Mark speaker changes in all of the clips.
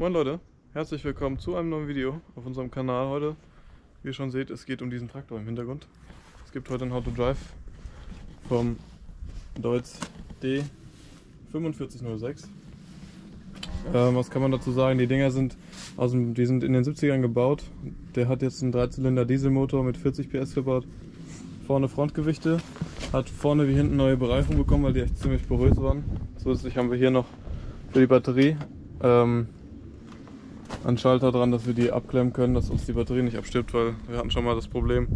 Speaker 1: Moin Leute, herzlich willkommen zu einem neuen Video auf unserem Kanal heute. Wie ihr schon seht, es geht um diesen Traktor im Hintergrund. Es gibt heute ein How to Drive vom Deutz D4506. Was kann man dazu sagen? Die Dinger sind die sind in den 70ern gebaut. Der hat jetzt einen 3-Zylinder Dieselmotor mit 40 PS verbaut. Vorne Frontgewichte, hat vorne wie hinten neue Bereifung bekommen, weil die echt ziemlich porös waren. Zusätzlich haben wir hier noch für die Batterie einen Schalter dran, dass wir die abklemmen können, dass uns die Batterie nicht abstirbt, weil wir hatten schon mal das Problem,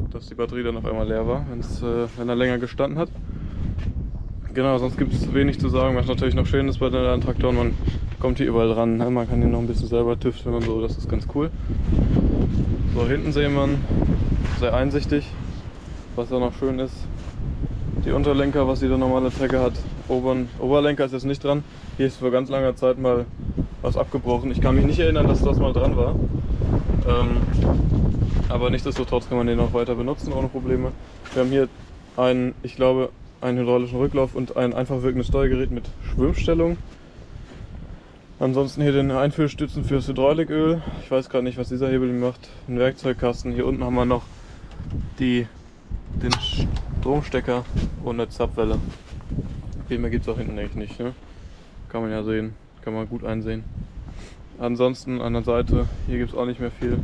Speaker 1: dass die Batterie dann auf einmal leer war, wenn er länger gestanden hat. Genau, sonst gibt es wenig zu sagen. Was natürlich noch schön ist bei den Traktoren, man kommt hier überall ran. Ne? Man kann hier noch ein bisschen selber tüfteln und so, das ist ganz cool. So, hinten sehen wir sehr einsichtig, was ja noch schön ist. Die Unterlenker, was jeder normale Trecker hat. Oberlenker ist jetzt nicht dran. Hier ist vor ganz langer Zeit mal was abgebrochen. Ich kann mich nicht erinnern, dass das mal dran war. Aber nichtsdestotrotz kann man den auch weiter benutzen ohne Probleme. Wir haben hier einen hydraulischen Rücklauf und ein einfach wirkendes Steuergerät mit Schwimmstellung. Ansonsten hier den Einfüllstützen fürs Hydrauliköl. Ich weiß gerade nicht, was dieser Hebel macht. Ein Werkzeugkasten. Hier unten haben wir noch den Stromstecker und eine Zapfwelle. Viel mehr gibt es auch hinten eigentlich nicht. Ne? Kann man ja sehen. Kann man gut einsehen. Ansonsten an der Seite, hier gibt es auch nicht mehr viel.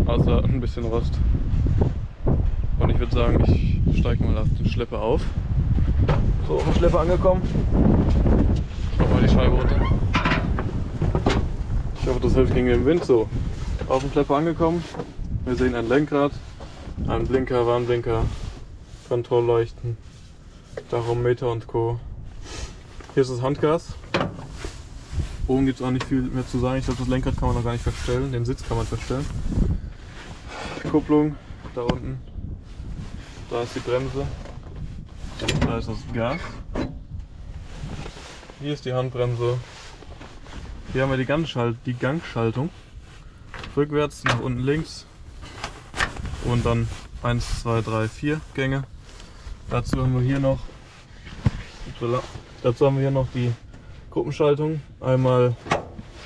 Speaker 1: Außer ein bisschen Rost. Und ich würde sagen, ich steige mal auf den Schlepper auf. So, auf dem Schlepper angekommen. Mach mal die Scheibe runter. Ich hoffe, das hilft gegen den Wind. So, auf dem Schlepper angekommen. Wir sehen ein Lenkrad, einen Blinker, Warnblinker, Kontrollleuchten, Tachometer und Co. Hier ist das Handgas. Oben gibt es auch nicht viel mehr zu sagen. Ich glaube, das Lenkrad kann man noch gar nicht verstellen. Den Sitz kann man verstellen. Kupplung da unten. Da ist die Bremse. Da ist das Gas. Hier ist die Handbremse. Hier haben wir die Gangschaltung. Rückwärts, nach unten links. Und dann 1, 2, 3, 4 Gänge. Dazu haben wir hier noch die Gruppenschaltung. Einmal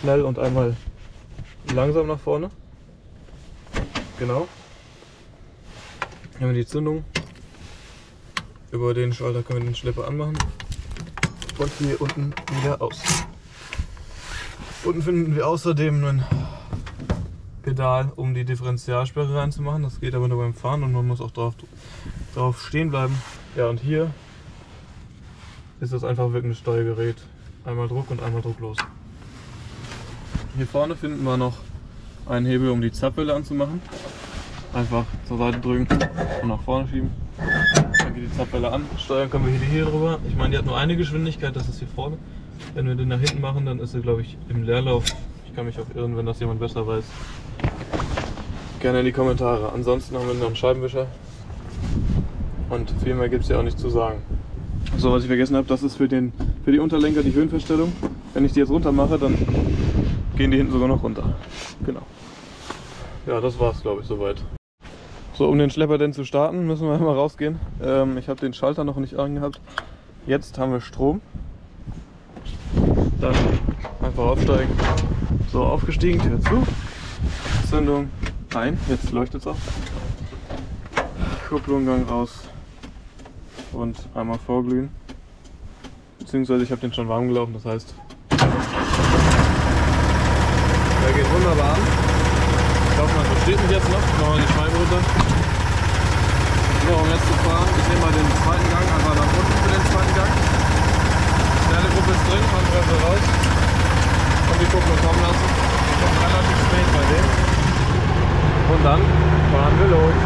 Speaker 1: schnell und einmal langsam nach vorne. Genau. Hier haben wir die Zündung. Über den Schalter können wir den Schlepper anmachen. Und hier unten wieder aus. Unten finden wir außerdem ein Pedal, um die Differentialsperre reinzumachen. Das geht aber nur beim Fahren und man muss auch drauf stehen bleiben. Ja, und hier ist das einfach wirklich ein Steuergerät. Einmal Druck und einmal drucklos. Hier vorne finden wir noch einen Hebel, um die Zapfwelle anzumachen. Einfach zur Seite drücken und nach vorne schieben. Dann geht die Zapfwelle an. Steuern können wir hier drüber. Ich meine, die hat nur eine Geschwindigkeit, das ist hier vorne. Wenn wir den nach hinten machen, dann ist sie, glaube ich, im Leerlauf. Ich kann mich auch irren, wenn das jemand besser weiß. Gerne in die Kommentare. Ansonsten haben wir noch einen Scheibenwischer. Und viel mehr gibt es ja auch nicht zu sagen. So, was ich vergessen habe, das ist für die Unterlenker die Höhenverstellung. Wenn ich die jetzt runter mache, dann gehen die hinten sogar noch runter. Genau. Ja, das war's, glaube ich, soweit. So, um den Schlepper denn zu starten, müssen wir mal rausgehen. Ich habe den Schalter noch nicht angehabt. Jetzt haben wir Strom. Dann einfach aufsteigen. So, aufgestiegen, Tür zu. Zündung ein, jetzt leuchtet es auch. Kupplung, Gang raus. Und einmal vorglühen. Beziehungsweise ich habe den schon warm gelaufen, das heißt. Der geht wunderbar an. Ich hoffe, man versteht mich jetzt noch. Machen wir die Scheibe runter. So, um jetzt zu fahren, ich nehme mal den zweiten Gang, einfach nach unten für den zweiten Gang. Schnelle Gruppe ist drin, Handbremse raus. Und die Kupplung kommen lassen. Kommt relativ spät bei dem. Und dann fahren wir los.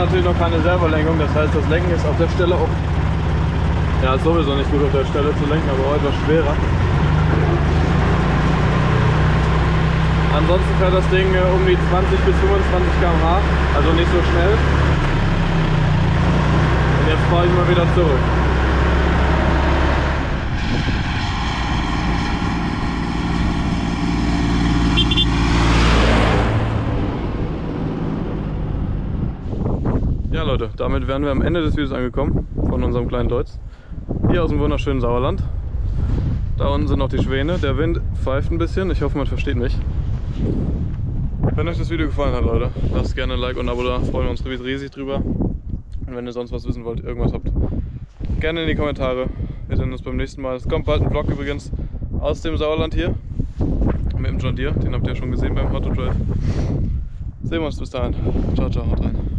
Speaker 1: natürlich noch keine Servolenkung, das heißt das Lenken ist auf der Stelle auch, ja, ist sowieso nicht gut auf der Stelle zu lenken, aber etwas schwerer. Ansonsten fährt das Ding um die 20 bis 25 km/h, also nicht so schnell. Und jetzt fahre ich mal wieder zurück. Ja Leute, damit wären wir am Ende des Videos angekommen von unserem kleinen Deutz. Hier aus dem wunderschönen Sauerland. Da unten sind noch die Schwäne. Der Wind pfeift ein bisschen. Ich hoffe, man versteht mich. Wenn euch das Video gefallen hat, Leute, lasst gerne ein Like und ein Abo da. Freuen wir uns riesig drüber. Und wenn ihr sonst was wissen wollt, irgendwas habt, gerne in die Kommentare. Wir sehen uns beim nächsten Mal. Es kommt bald ein Vlog übrigens aus dem Sauerland hier. Mit dem John Deere. Den habt ihr ja schon gesehen beim How to Drive. Sehen wir uns bis dahin. Ciao, ciao, haut rein.